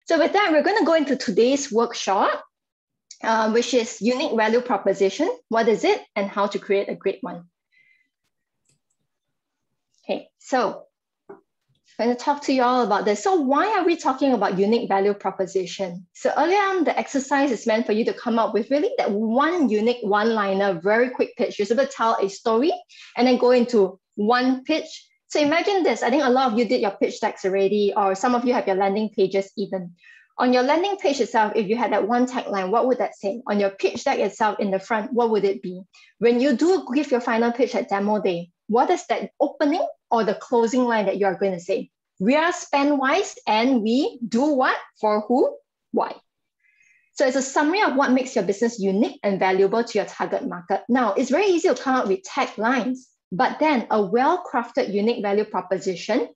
So with that, we're going to go into today's workshop, which is unique value proposition. What is it and how to create a great one? Okay, so I'm going to talk to you all about this. So why are we talking about unique value proposition? So earlier on, the exercise is meant for you to come up with really that one unique one-liner, very quick pitch. You're supposed to tell a story and then go into one pitch. So imagine this. I think a lot of you did your pitch decks already, or some of you have your landing pages even. On your landing page itself, if you had that one tagline, what would that say? On your pitch deck itself in the front, what would it be? When you do give your final pitch at demo day, what is that opening or the closing line that you are going to say? We are spend-wise and we do what? For who? Why? So it's a summary of what makes your business unique and valuable to your target market. Now, it's very easy to come up with taglines, but then a well-crafted unique value proposition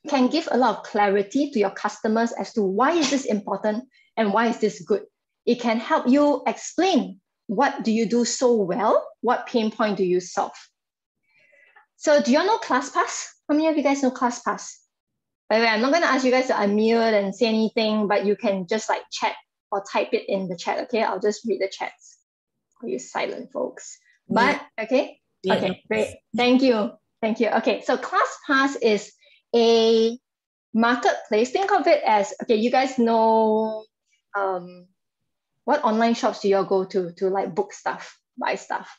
can give a lot of clarity to your customers as to why is this important and why is this good. It can help you explain what do you do so well, what pain point do you solve. So do you all know ClassPass? How many of you guys know ClassPass? By the way, I'm not going to ask you guys to unmute and say anything, but you can just like chat or type it in the chat, okay? I'll just read the chats. Are you silent, folks? But, okay? Yeah. Okay, great. Thank you. Thank you. Okay, so ClassPass is a marketplace. Think of it as, okay, you guys know what online shops do you all go to like book stuff, buy stuff?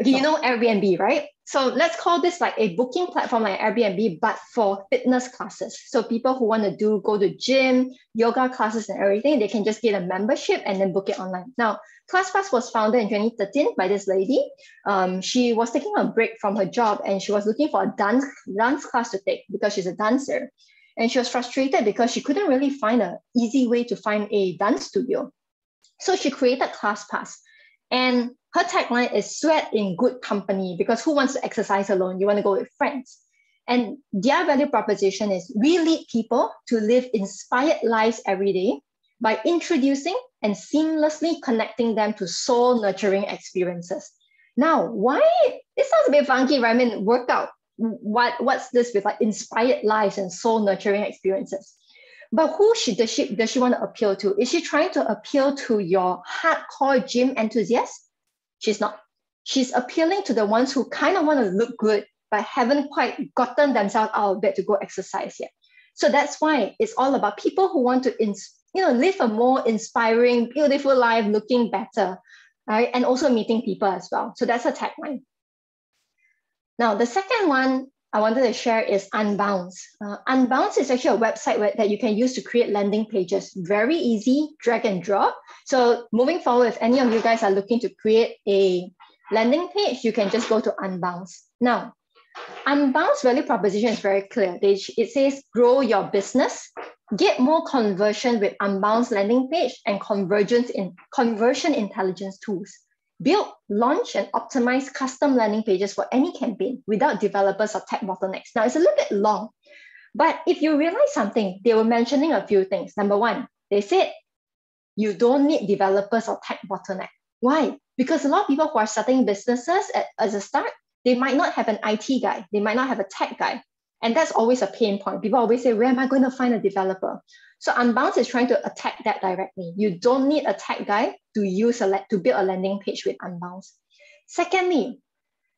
Okay, you know Airbnb, right? So let's call this like a booking platform like Airbnb, but for fitness classes. So people who want to go to gym, yoga classes and everything, they can just get a membership and then book it online. Now, ClassPass was founded in 2013 by this lady. She was taking a break from her job and she was looking for a dance class to take because she's a dancer. And she was frustrated because she couldn't really find an easy way to find a dance studio. So she created ClassPass. And her tagline is sweat in good company, because who wants to exercise alone? You want to go with friends. And their value proposition is we lead people to live inspired lives every day by introducing and seamlessly connecting them to soul nurturing experiences. Now, why? It sounds a bit funky, right? I mean, workout. What's this with like inspired lives and soul nurturing experiences? But who does she want to appeal to? Is she trying to appeal to your hardcore gym enthusiasts? She's not. She's appealing to the ones who kind of want to look good, but haven't quite gotten themselves out of bed to go exercise yet. So that's why it's all about people who want to live a more inspiring, beautiful life, looking better, right? And also meeting people as well. So that's her tagline. Now, the second one I wanted to share is Unbounce. Unbounce is actually a website that you can use to create landing pages. Very easy, drag and drop. So moving forward, if any of you guys are looking to create a landing page, you can just go to Unbounce. Now, Unbounce value proposition is very clear. It says, grow your business, get more conversion with Unbounce landing page and conversion intelligence tools. Build, launch, and optimize custom landing pages for any campaign without developers or tech bottlenecks. Now, it's a little bit long, but if you realize something, they were mentioning a few things. Number one, they said, you don't need developers or tech bottleneck. Why? Because a lot of people who are starting businesses as a start, they might not have an IT guy. They might not have a tech guy. And that's always a pain point. People always say, where am I going to find a developer? So Unbounce is trying to attack that directly. You don't need a tech guy to build a landing page with Unbounce. Secondly,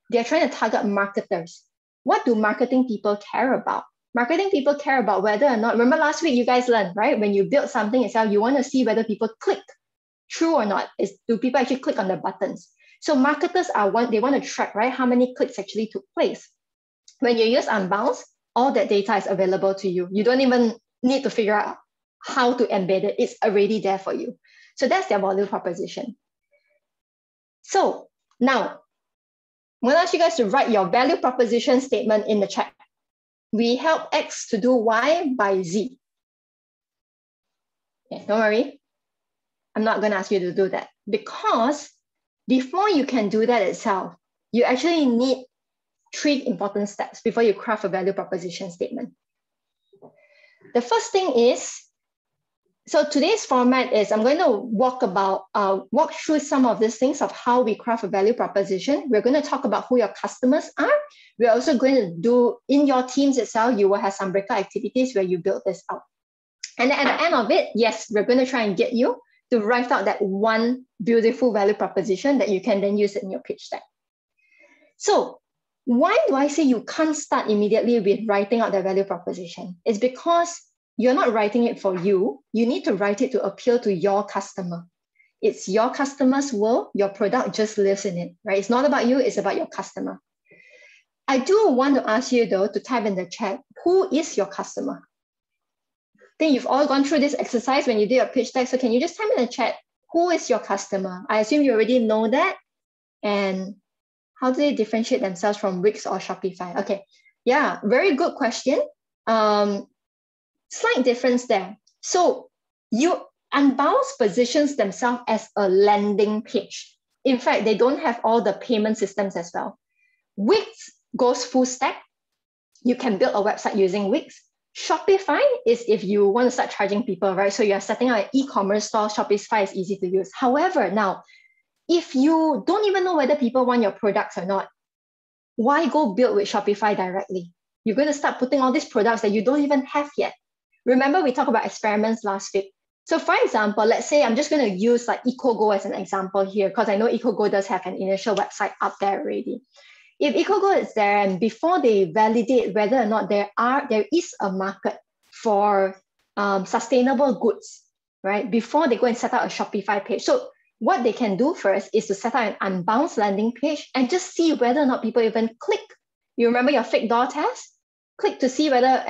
they're trying to target marketers. What do marketing people care about? Marketing people care about whether or not, remember last week you guys learned, right? When you build something itself, you want to see whether people click, true or not. Do people actually click on the buttons? So marketers they want to track, right? How many clicks actually took place. When you use Unbounce, all that data is available to you. You don't even need to figure out how to embed it. It's already there for you. So that's their value proposition. So now, I'm going to ask you guys to write your value proposition statement in the chat. We help X to do Y by Z. Okay, don't worry. I'm not going to ask you to do that, because before you can do that itself, you actually need 3 important steps before you craft a value proposition statement. The first thing is, so today's format is I'm going to walk through some of these things of how we craft a value proposition. We're going to talk about who your customers are. We're also going to do, in your teams itself, you will have some breakout activities where you build this out. And then at the end of it, yes, we're going to try and get you to write out that one beautiful value proposition that you can then use in your pitch deck. So why do I say you can't start immediately with writing out the value proposition? It's because you're not writing it for you. You need to write it to appeal to your customer. It's your customer's world. Your product just lives in it, right? It's not about you. It's about your customer. I do want to ask you, though, to type in the chat, who is your customer? I think you've all gone through this exercise when you do your pitch deck. So can you just type in the chat, who is your customer? I assume you already know that. And how do they differentiate themselves from Wix or Shopify? Okay, yeah, very good question. Slight difference there. So Unbounce positions themselves as a landing page. In fact, they don't have all the payment systems as well. Wix goes full stack. You can build a website using Wix. Shopify is if you want to start charging people, right? So you're setting up an e-commerce store, Shopify is easy to use. However, now, if you don't even know whether people want your products or not, why go build with Shopify directly? You're going to start putting all these products that you don't even have yet. Remember, we talked about experiments last week. So for example, let's say I'm just going to use like EcoGo as an example here, because I know EcoGo does have an initial website up there already. If EcoGo is there and before they validate whether or not there is a market for sustainable goods, right? Before they go and set up a Shopify page. So what they can do first is to set up an Unbounce landing page and just see whether or not people even click. You remember your fake door test? Click to see whether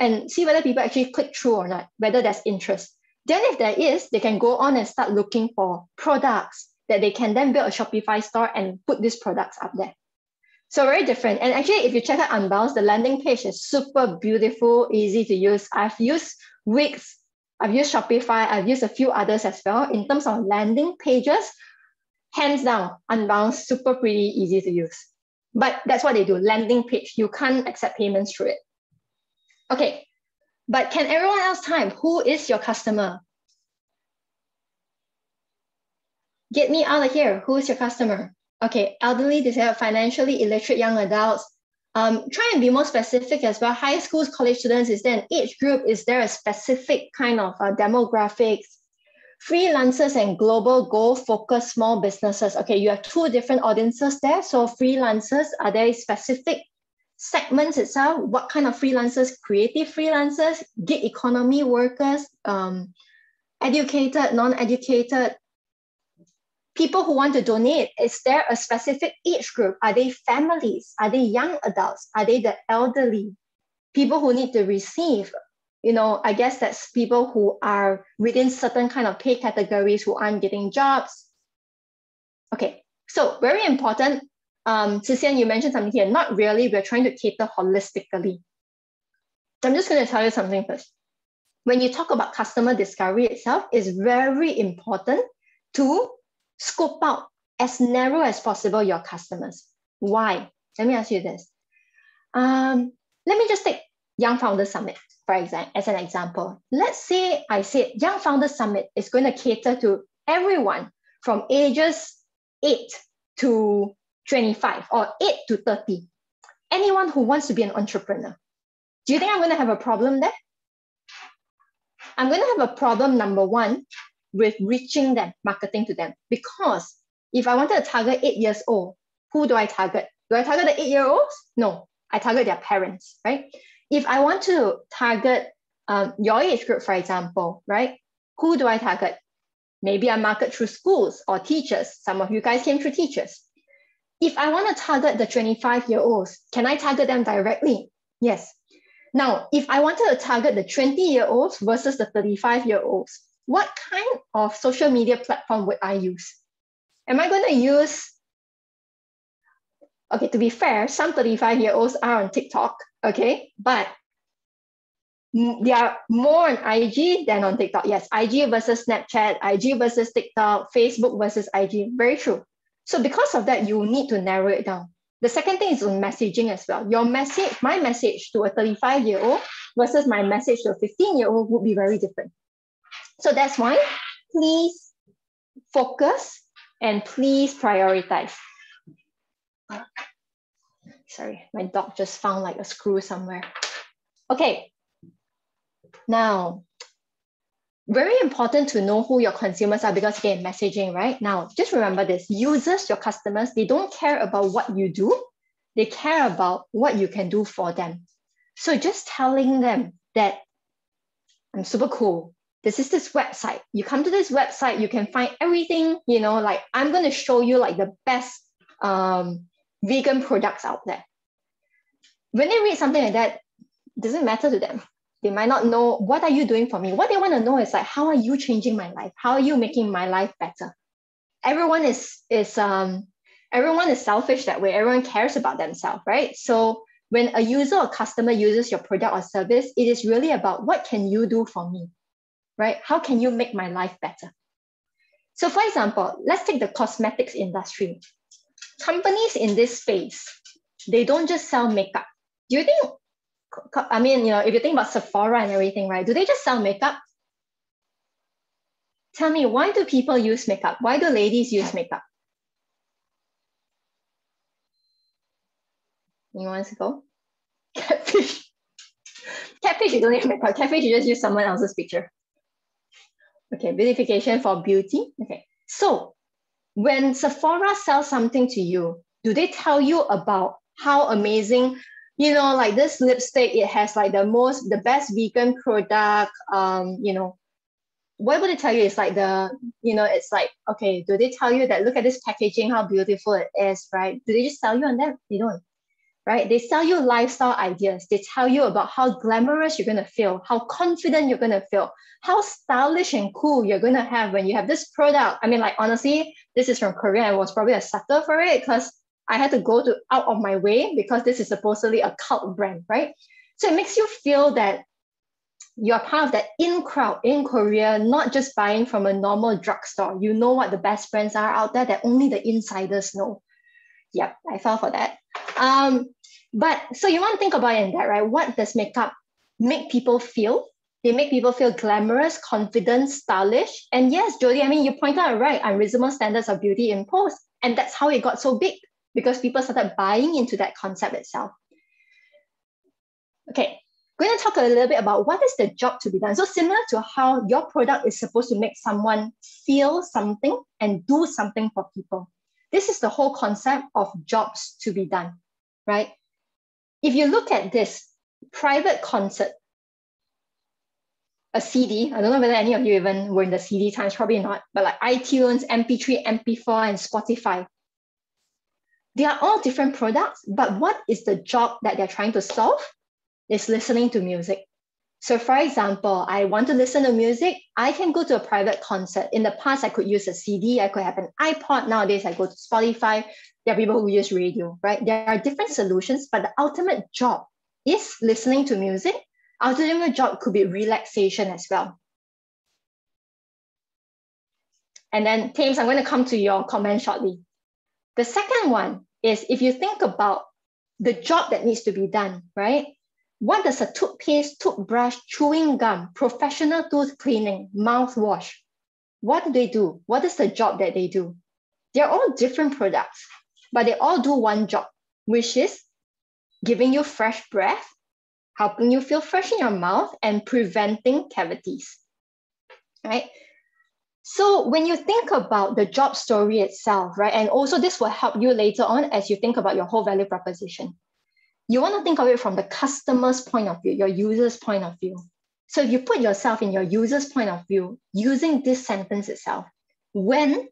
people actually click through or not, whether there's interest. Then if there is, they can go on and start looking for products that they can then build a Shopify store and put these products up there. So very different. And actually, if you check out Unbounce, the landing page is super beautiful, easy to use. I've used Wix, I've used Shopify, I've used a few others as well. In terms of landing pages, hands down, Unbounce, super pretty, easy to use. But that's what they do, landing page. You can't accept payments through it. Okay, but can everyone else type, who is your customer? Get me out of here, who is your customer? Okay, elderly, disabled, financially illiterate young adults. Try and be more specific as well. High schools, college students, is there an age group? Is there a specific kind of demographics? Freelancers and global goal-focused small businesses. Okay, you have two different audiences there. So freelancers, are there specific segments itself? What kind of freelancers? Creative freelancers, gig economy workers, educated, non-educated, people who want to donate. Is there a specific age group? Are they families? Are they young adults? Are they the elderly? People who need to receive? You know, I guess that's people who are within certain kind of pay categories who aren't getting jobs. Okay, so very important. Cecilia, you mentioned something here. Not really, we're trying to cater holistically. I'm just going to tell you something first. When you talk about customer discovery itself, it's very important to scope out as narrow as possible your customers. Why? Let me ask you this. Let me just take Young Founder Summit, for example, as an example. Let's say I said Young Founder Summit is going to cater to everyone from ages 8 to 25 or 8 to 30. Anyone who wants to be an entrepreneur. Do you think I'm going to have a problem there? I'm going to have a problem, number one, with reaching them, marketing to them. Because if I wanted to target 8 years old, who do I target? Do I target the 8-year-olds? No, I target their parents, right? If I want to target your age group, for example, right? Who do I target? Maybe I market through schools or teachers. Some of you guys came through teachers. If I want to target the 25-year-olds, can I target them directly? Yes. Now, if I wanted to target the 20-year-olds versus the 35-year-olds, what kind of social media platform would I use? Am I going to use, okay, to be fair, some 35-year-olds are on TikTok, okay, but they are more on IG than on TikTok. Yes, IG versus Snapchat, IG versus TikTok, Facebook versus IG, very true. So because of that, you need to narrow it down. The second thing is on messaging as well. Your message, my message to a 35-year-old versus my message to a 15-year-old would be very different. So that's why, please focus and please prioritize. Sorry, my dog just found like a screw somewhere. Okay, now, Very important to know who your consumers are because again, messaging, right? Now, just remember this, users, your customers, they don't care about what you do. They care about what you can do for them. So just telling them that I'm super cool. This is this website. You come to this website, you can find everything, you know, like I'm going to show you like the best vegan products out there. When they read something like that, it doesn't matter to them. They might not know, what are you doing for me? What they want to know is like, how are you changing my life? How are you making my life better? Everyone is selfish that way. Everyone cares about themselves, right? So when a user or customer uses your product or service, it is really about what can you do for me, right? How can you make my life better? So for example, let's take the cosmetics industry. Companies in this space, they don't just sell makeup. Do you think, I mean, you know, if you think about Sephora and everything, right? Do they just sell makeup? Tell me, why do people use makeup? Why do ladies use makeup? You want to go? Catfish. Catfish, you don't need makeup. Catfish, you just use someone else's picture. Okay, beautification for beauty. Okay, so when Sephora sells something to you, do they tell you about how amazing, you know, like this lipstick, it has like the best vegan product, you know, what would they tell you? It's like it's like, okay, do they tell you that look at this packaging, how beautiful it is, right? Do they just sell you on that? They don't, right? They sell you lifestyle ideas. They tell you about how glamorous you're going to feel, how confident you're going to feel, how stylish and cool you're going to have when you have this product. I mean, like, honestly, this is from Korea. I was probably a sucker for it because I had to go out of my way because this is supposedly a cult brand, right? So it makes you feel that you're part of that in crowd in Korea, not just buying from a normal drugstore. You know what the best brands are out there that only the insiders know. Yep, I fell for that. But so you want to think about it in that, right? What does makeup make people feel? They make people feel glamorous, confident, stylish. And yes, Jodie, I mean, you pointed out right, unreasonable standards of beauty imposed. And that's how it got so big because people started buying into that concept itself. Okay, we're going to talk a little bit about what is the job to be done. So similar to how your product is supposed to make someone feel something and do something for people. This is the whole concept of jobs to be done, right? If you look at this private concert, a CD, I don't know whether any of you even were in the CD times, probably not, but like iTunes, MP3, MP4, and Spotify. They are all different products, but what is the job that they're trying to solve? Is listening to music. So for example, I want to listen to music, I can go to a private concert. In the past, I could use a CD, I could have an iPod. Nowadays, I go to Spotify. There are people who use radio, right? There are different solutions, but the ultimate job is listening to music. Ultimate job could be relaxation as well. And then, Thames, I'm going to come to your comment shortly. The second one is if you think about the job that needs to be done, right? What does a toothpaste, toothbrush, chewing gum, professional tooth cleaning, mouthwash, what do they do? What is the job that they do? They're all different products, but they all do one job, which is giving you fresh breath, helping you feel fresh in your mouth, and preventing cavities, right? So when you think about the job story itself, right, and also this will help you later on as you think about your whole value proposition. You want to think of it from the customer's point of view, your user's point of view. So if you put yourself in your user's point of view, using this sentence itself, what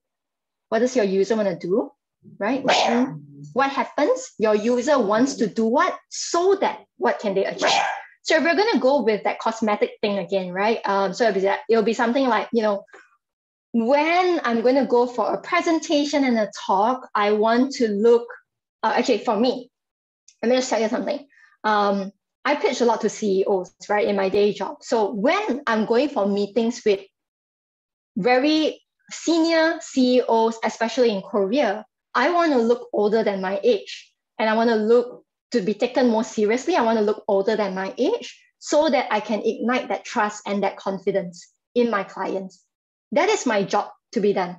does your user want to do, right? When, what happens? Your user wants to do what? So that what can they achieve? So if we're going to go with that cosmetic thing again, right? So it'll be something like, you know, when I'm going to go for a presentation and a talk, I want to look, actually for me, let me just tell you something. I pitch a lot to CEOs, right, in my day job. So when I'm going for meetings with very senior CEOs, especially in Korea, I want to look older than my age. And I want to look to be taken more seriously. I want to look older than my age so that I can ignite that trust and that confidence in my clients. That is my job to be done.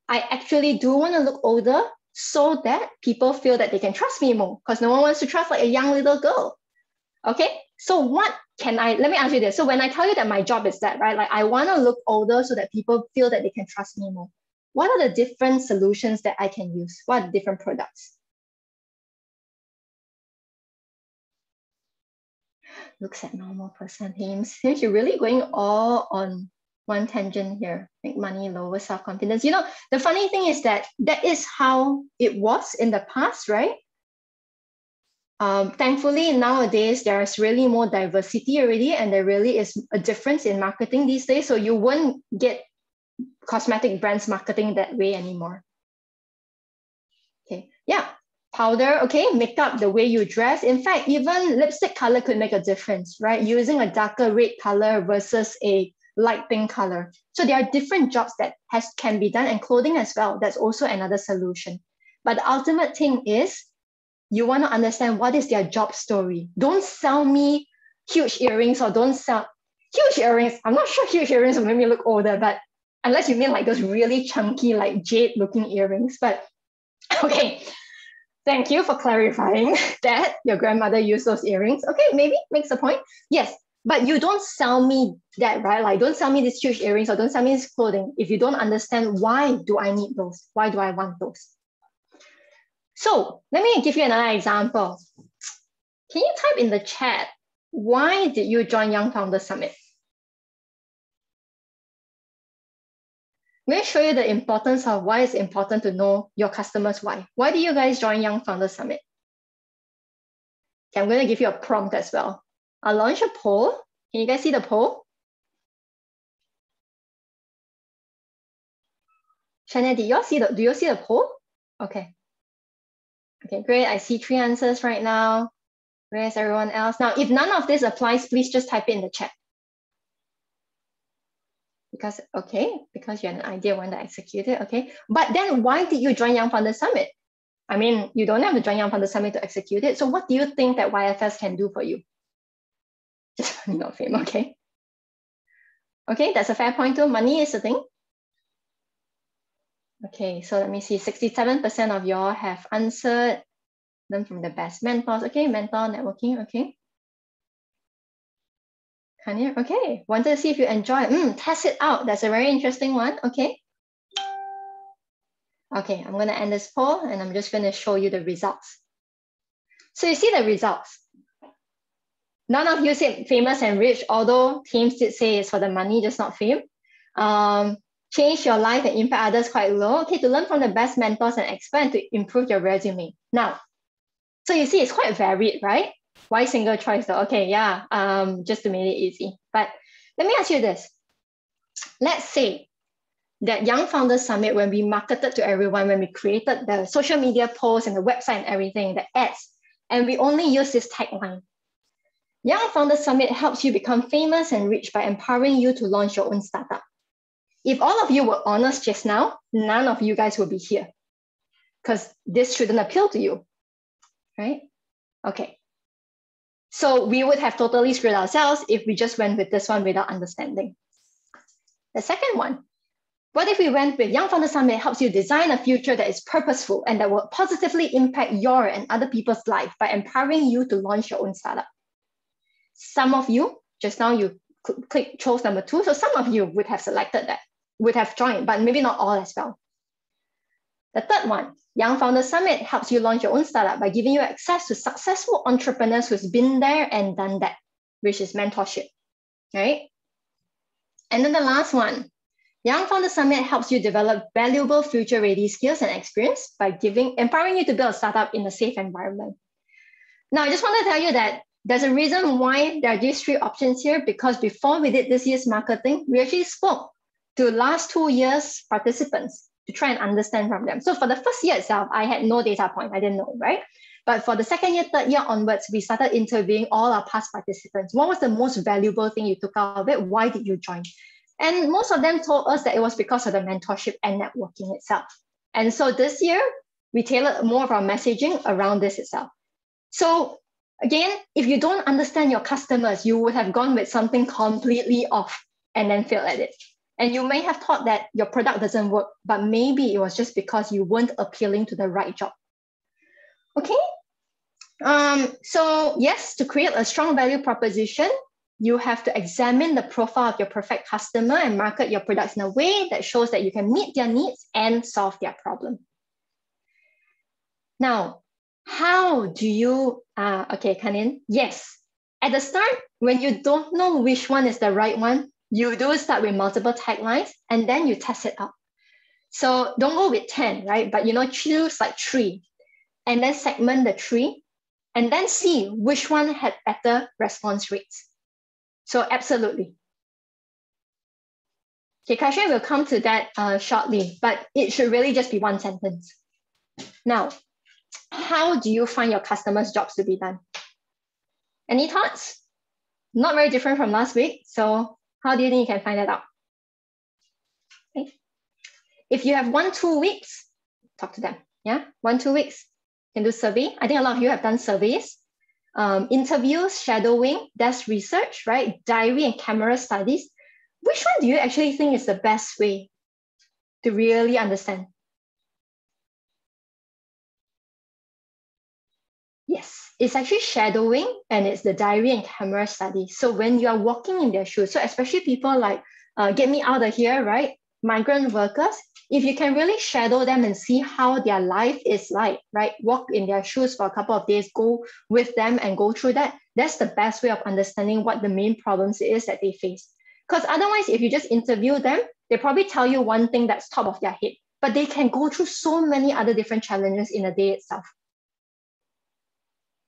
I actually do want to look older so that people feel that they can trust me more because no one wants to trust like a young little girl. Okay, So what can let me ask you this. So when I tell you that my job is that, right? Like I want to look older so that people feel that they can trust me more. What are the different solutions that I can use? What are the different products? Looks at normal person. Seems you're really going all on one tangent here. Make money, lower self-confidence. You know, the funny thing is that is how it was in the past, right? Thankfully, nowadays, there's really more diversity already, and there really is a difference in marketing these days. So you won't get cosmetic brands marketing that way anymore. Okay, yeah. Powder, okay, makeup, the way you dress. In fact, even lipstick color could make a difference, right? Using a darker red color versus a light pink color. So there are different jobs that can be done, and clothing as well. That's also another solution. But the ultimate thing is, you want to understand what is their job story. Don't sell me huge earrings, or don't sell huge earrings. I'm not sure huge earrings will make me look older, but unless you mean like those really chunky, like jade looking earrings. But okay, thank you for clarifying that your grandmother used those earrings. Okay, maybe makes a point. Yes, but you don't sell me that, right? Like don't sell me these huge earrings, or don't sell me this clothing if you don't understand why do I need those? Why do I want those? So let me give you another example. Can you type in the chat, why did you join Young Founders Summit? Let me show you the importance of why it's important to know your customers' why. Why do you guys join Young Founders Summit? Okay, I'm going to give you a prompt as well. I'll launch a poll. Can you guys see the poll? Shania, do you see the poll? Okay. Okay, great. I see 3 answers right now. Where's everyone else? Now, if none of this applies, please just type it in the chat. Because you had an idea when to execute it, okay. But then why did you join Young Founders Summit? I mean, you don't have to join Young Founders Summit to execute it. So what do you think that YFS can do for you? Just not fame, okay. Okay, that's a fair point too. Money is the thing. Okay, so let me see. 67% of y'all have answered. Learn from the best mentors. Okay, mentor networking. Okay. Kanya, okay. Wanted to see if you enjoy. Test it out. That's a very interesting one. Okay. Okay, I'm going to end this poll and I'm just going to show you the results. So you see the results. None of you said famous and rich, although teams did say it's for the money, just not fame. Change your life and impact others quite low. Okay, to learn from the best mentors and experts to improve your resume. Now, so you see it's quite varied, right? Why single choice though? Okay, yeah, just to make it easy. But let me ask you this. Let's say that Young Founders Summit, when we marketed to everyone, when we created the social media posts and the website and everything, the ads, and we only use this tagline. Young Founders Summit helps you become famous and rich by empowering you to launch your own startup. If all of you were honest just now, none of you guys will be here because this shouldn't appeal to you, right? Okay. So we would have totally screwed ourselves if we just went with this one without understanding. The second one, what if we went with Young Founders Summit helps you design a future that is purposeful and that will positively impact your and other people's life by empowering you to launch your own startup? Some of you, just now you chose number 2, so some of you would have selected that, would have joined, but maybe not all as well. The third one, Young Founders Summit helps you launch your own startup by giving you access to successful entrepreneurs who's been there and done that, which is mentorship, right? And then the last one, Young Founders Summit helps you develop valuable future-ready skills and experience by empowering you to build a startup in a safe environment. Now, I just want to tell you that there's a reason why there are these 3 options here, because before we did this year's marketing, we actually spoke to last 2 years participants to try and understand from them. So for the first year itself, I had no data point. I didn't know, right? But for the second year, third year onwards, we started interviewing all our past participants. What was the most valuable thing you took out of it? Why did you join? And most of them told us that it was because of the mentorship and networking itself. And so this year, we tailored more of our messaging around this itself. So again, if you don't understand your customers, you would have gone with something completely off and then failed at it. And you may have thought that your product doesn't work, but maybe it was just because you weren't appealing to the right job. Okay? So yes, to create a strong value proposition, you have to examine the profile of your perfect customer and market your products in a way that shows that you can meet their needs and solve their problem. Now, how do you, okay, Kanin, yes. At the start, when you don't know which one is the right one, you do start with multiple taglines and then you test it out. So don't go with 10, right? But choose like 3 and then segment the 3 and then see which one had better response rates. So absolutely. Okay, Kashin will come to that shortly, but it should really just be one sentence. Now, how do you find your customers' jobs to be done? Any thoughts? Not very different from last week. So how do you think you can find that out? Okay. If you have 1-2 weeks, talk to them. Yeah, 1-2 weeks. You can do survey. I think a lot of you have done surveys, interviews, shadowing, desk research, right? Diary and camera studies. Which one do you actually think is the best way to really understand? Yes, it's actually shadowing and it's the diary and camera study. So when you are walking in their shoes, so especially people like, get me out of here, right? Migrant workers, if you can really shadow them and see how their life is like, right? Walk in their shoes for a couple of days, go with them and go through that. That's the best way of understanding what the main problems is that they face. Because otherwise, if you just interview them, they probably tell you one thing that's top of their head, but they can go through so many other different challenges in a day itself.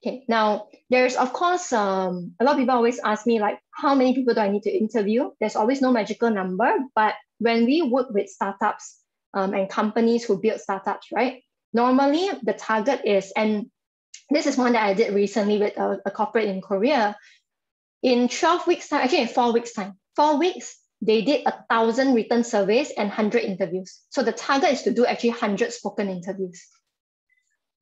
Okay, now there's of course, a lot of people always ask me like, how many people do I need to interview? There's always no magical number, but when we work with startups and companies who build startups, right? Normally the target is, and this is one that I did recently with a corporate in Korea, in 12 weeks time, actually in 4 weeks time, 4 weeks, they did 1,000 written surveys and 100 interviews. So the target is to do actually 100 spoken interviews.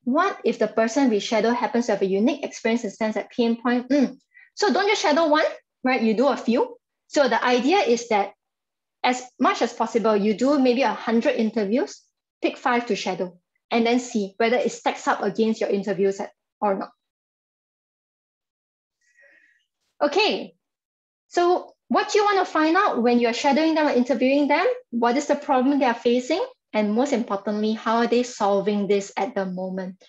What if the person we shadow happens to have a unique experience and stands at pain point? So don't just shadow one, right? You do a few. So the idea is that as much as possible, you do maybe 100 interviews, pick 5 to shadow, and then see whether it stacks up against your interviews or not. Okay, so what you want to find out when you're shadowing them or interviewing them, what is the problem they are facing? And most importantly, how are they solving this at the moment?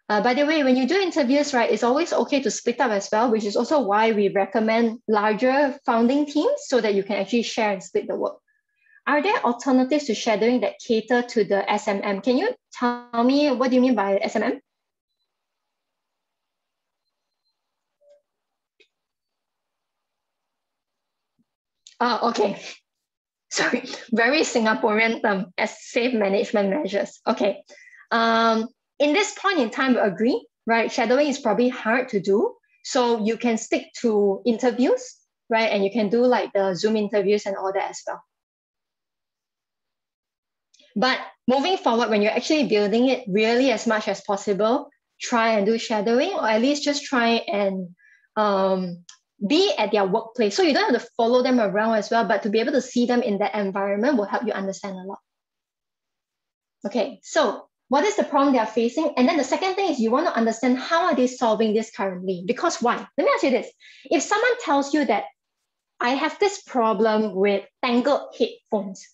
By the way, when you do interviews, right, it's always okay to split up as well, which is also why we recommend larger founding teams so that you can actually share and split the work. Are there alternatives to shadowing that cater to the SMM? Can you tell me what do you mean by SMM? Okay. Sorry, very Singaporean term as safe management measures. Okay. In this point in time, we agree, right? Shadowing is probably hard to do. So you can stick to interviews, right? And you can do like the Zoom interviews and all that as well. But moving forward, when you're actually building it really as much as possible, try and do shadowing, or at least just try and be at their workplace. So you don't have to follow them around as well, but to be able to see them in that environment will help you understand a lot. Okay, so what is the problem they are facing? And then the second thing is you want to understand how are they solving this currently? Because why? Let me ask you this. If someone tells you that I have this problem with tangled headphones,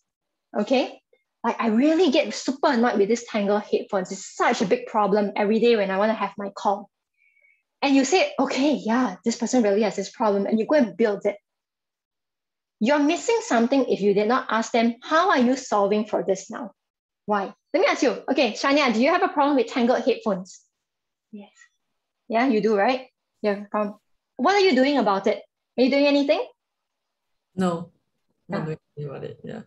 okay? Like I really get super annoyed with this tangled headphones. It's such a big problem every day when I want to have my call. And you say, okay, yeah, this person really has this problem, and you go and build it. You're missing something if you did not ask them, how are you solving for this now? Why? Let me ask you. Okay, Shania, do you have a problem with tangled headphones? Yes. Yeah, you do, right? Yeah. What are you doing about it? Are you doing anything? No, not doing anything about it. Yeah.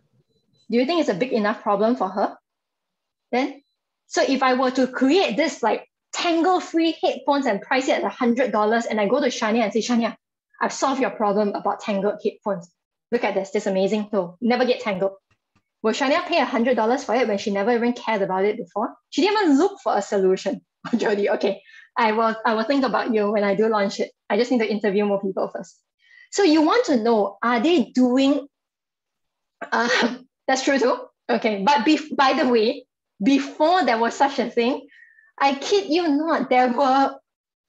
Do you think it's a big enough problem for her? Then, so if I were to create this like tangle-free headphones and price it at $100, and I go to Shania and say, Shania, I've solved your problem about tangled headphones. Look at this amazing tool. Never get tangled. Will Shania pay $100 for it when she never even cared about it before? She didn't even look for a solution. Jody, okay, I will think about you when I do launch it. I just need to interview more people first. So you want to know, are they doing, that's true too. Okay, but by the way, before there was such a thing, I kid you not, there were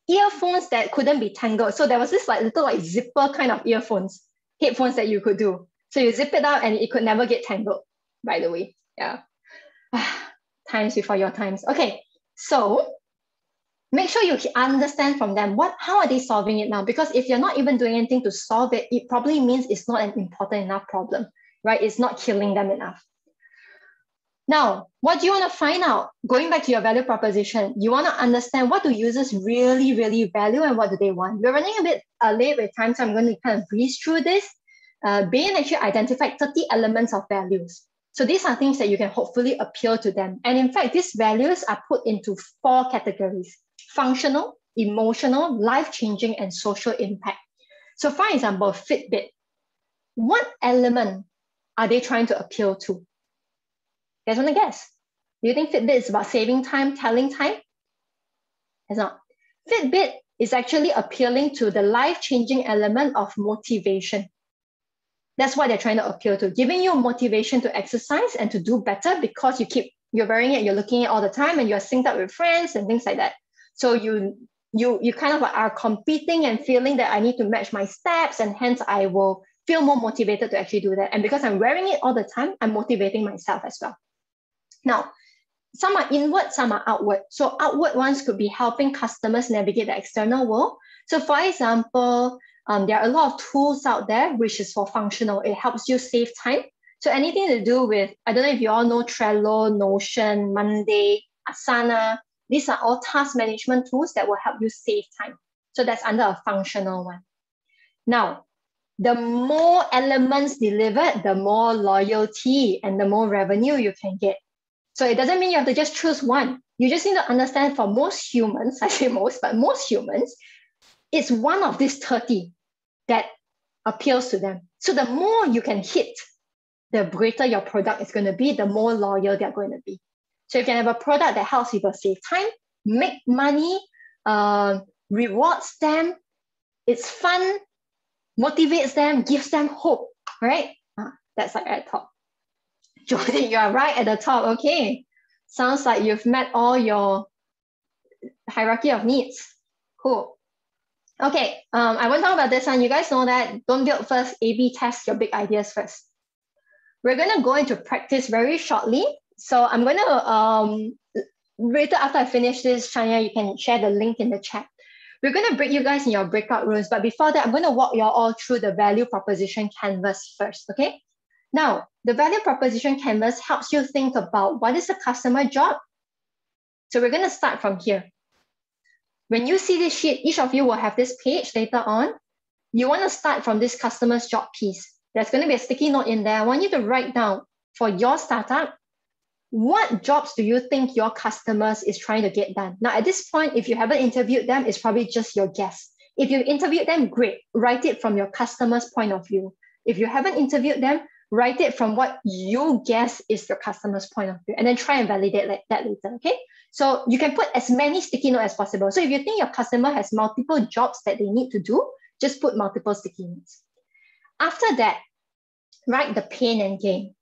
earphones that couldn't be tangled. So there was this like little like zipper kind of headphones that you could do. So you zip it out and it could never get tangled, by the way. Yeah. Times before your times. Okay, so make sure you understand from them how are they solving it now? Because if you're not even doing anything to solve it, it probably means it's not an important enough problem, right? It's not killing them enough. Now, what do you want to find out? Going back to your value proposition, you want to understand what do users really, really value and what do they want. We're running a bit late with time, so I'm going to kind of breeze through this. Bain actually identified 30 elements of values. So these are things that you can hopefully appeal to them. And in fact, these values are put into 4 categories: functional, emotional, life-changing, and social impact. So for example, Fitbit, what element are they trying to appeal to? You guys want to guess? Do you think Fitbit is about saving time, telling time? It's not. Fitbit is actually appealing to the life-changing element of motivation. That's what they're trying to appeal to, giving you motivation to exercise and to do better because you're wearing it, you're looking at it all the time, and you're synced up with friends and things like that. So you kind of are competing and feeling that I need to match my steps, and hence I will feel more motivated to actually do that. And because I'm wearing it all the time, I'm motivating myself as well. Now, some are inward, some are outward. So outward ones could be helping customers navigate the external world. So for example, there are a lot of tools out there which is for functional. It helps you save time. So anything to do with, I don't know if you all know Trello, Notion, Monday, Asana. These are all task management tools that will help you save time. So that's under a functional one. Now, the more elements delivered, the more loyalty and the more revenue you can get. So it doesn't mean you have to just choose one. You just need to understand for most humans, I say most, but most humans, it's one of these 30 that appeals to them. So the more you can hit, the greater your product is going to be, the more loyal they're going to be. So you can have a product that helps people save time, make money, rewards them, it's fun, motivates them, gives them hope, right? That's like at the top. Jody, you are right at the top. Okay. Sounds like you've met all your hierarchy of needs. Cool. Okay, I won't talk about this one. You guys know that. Don't build first, A/B test your big ideas first. We're going to go into practice very shortly. So I'm going to, later after I finish this, Chania, you can share the link in the chat. We're going to break you guys in your breakout rooms. But before that, I'm going to walk you all through the value proposition canvas first, okay? Now, the value proposition canvas helps you think about what is the customer job. So we're going to start from here. When you see this sheet, each of you will have this page later on. You want to start from this customer's job piece. There's going to be a sticky note in there. I want you to write down for your startup, what jobs do you think your customers is trying to get done? Now, at this point, if you haven't interviewed them, it's probably just your guess. If you interviewed them, great. Write it from your customer's point of view. If you haven't interviewed them, write it from what you guess is your customer's point of view, and then try and validate that later, okay? So you can put as many sticky notes as possible. So if you think your customer has multiple jobs that they need to do, just put multiple sticky notes. After that, write the pain and gain.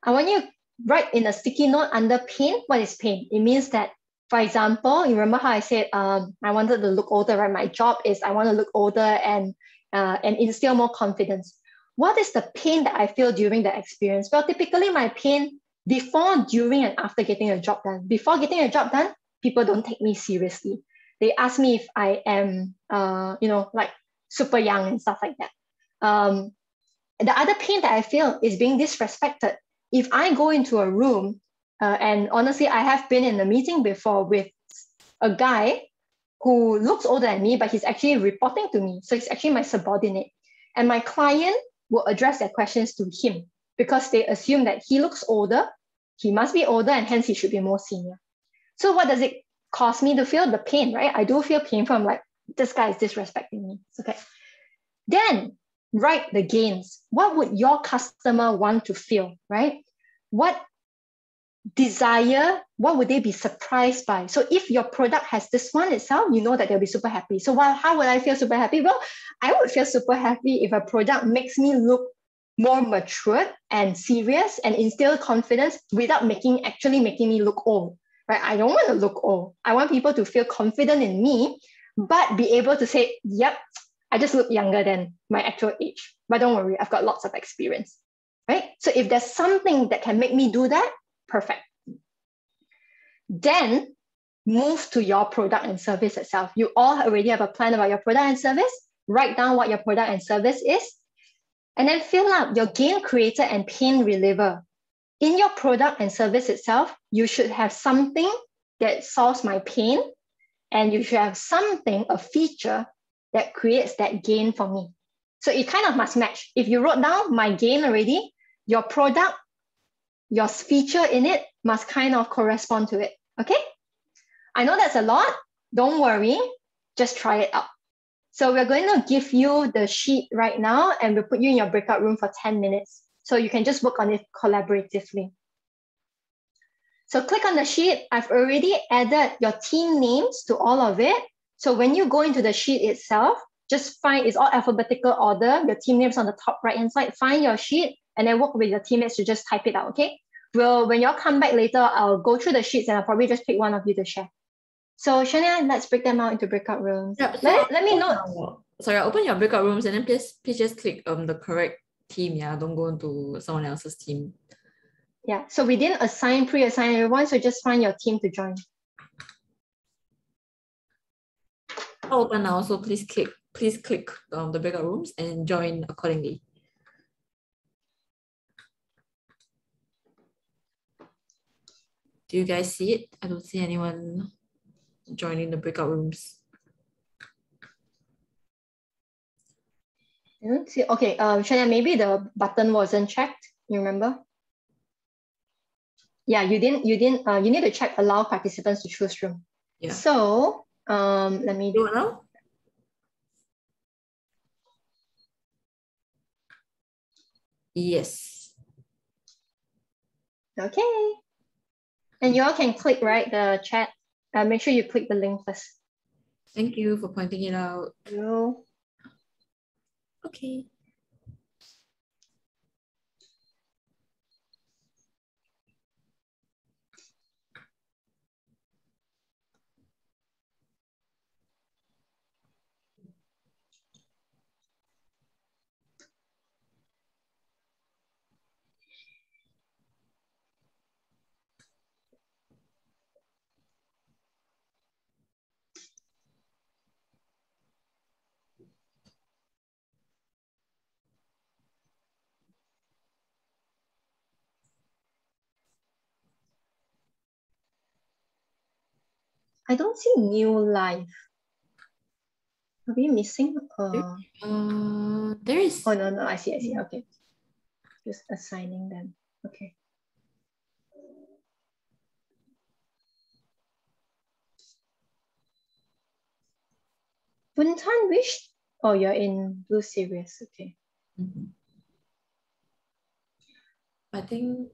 I want you to write in a sticky note under pain. What is pain? It means that, for example, you remember how I said I wanted to look older, right? My job is I want to look older and instill more confidence. What is the pain that I feel during the experience? Well, typically my pain before, during, and after getting a job done. Before getting a job done, people don't take me seriously. They ask me if I am, like super young and stuff like that. The other pain that I feel is being disrespected. If I go into a room, and honestly, I have been in a meeting before with a guy who looks older than me, but he's actually reporting to me. So he's actually my subordinate. And my client will address their questions to him because they assume that he looks older, he must be older, and hence he should be more senior. So what does it cause me to feel? The pain, right? I do feel painful. I'm like, this guy is disrespecting me. Okay. Then write the gains. What would your customer want to feel, right? What desire, what would they be surprised by? So if your product has this one itself, you know that they'll be super happy. So how would I feel super happy? Well, I would feel super happy if a product makes me look more mature and serious and instill confidence without actually making me look old, right? I don't want to look old. I want people to feel confident in me, but be able to say, yep, I just look younger than my actual age. But don't worry, I've got lots of experience, right? So if there's something that can make me do that, perfect. Then move to your product and service itself. You all already have a plan about your product and service. Write down what your product and service is, and then fill out your gain creator and pain reliever. In your product and service itself, you should have something that solves my pain, and you should have something, a feature that creates that gain for me. So it kind of must match. If you wrote down my gain already, your product, your feature in it must kind of correspond to it, okay? I know that's a lot. Don't worry, just try it out. So we're going to give you the sheet right now, and we'll put you in your breakout room for 10 minutes. So you can just work on it collaboratively. So click on the sheet. I've already added your team names to all of it. So when you go into the sheet itself, just find, it's all alphabetical order. Your team names on the top right-hand side. Find your sheet and then work with your teammates to just type it out, okay? Well, when y'all come back later, I'll go through the sheets and I'll probably just pick one of you to share. So Shania, let's break them out into breakout rooms. Yeah, Let me know. Sorry, I'll open your breakout rooms and then please just click the correct team. Yeah, don't go into someone else's team. Yeah, so we didn't pre-assign everyone, so just find your team to join. I'll open now, so please click the breakout rooms and join accordingly. Do you guys see it? I don't see anyone joining the breakout rooms. I don't see. Okay, Shania, maybe the button wasn't checked. You remember? Yeah, you didn't. You need to check allow participants to choose room. Yeah. So let me do it now. Yes. Okay. And you all can click the chat. Make sure you click the link first. Thank you for pointing it out. No. Okay. I don't see new live. Are we missing? There is. Oh, no, I see. Okay. Just assigning them. Okay. Buntan, which? Oh, you're in Blue Series. Okay. I think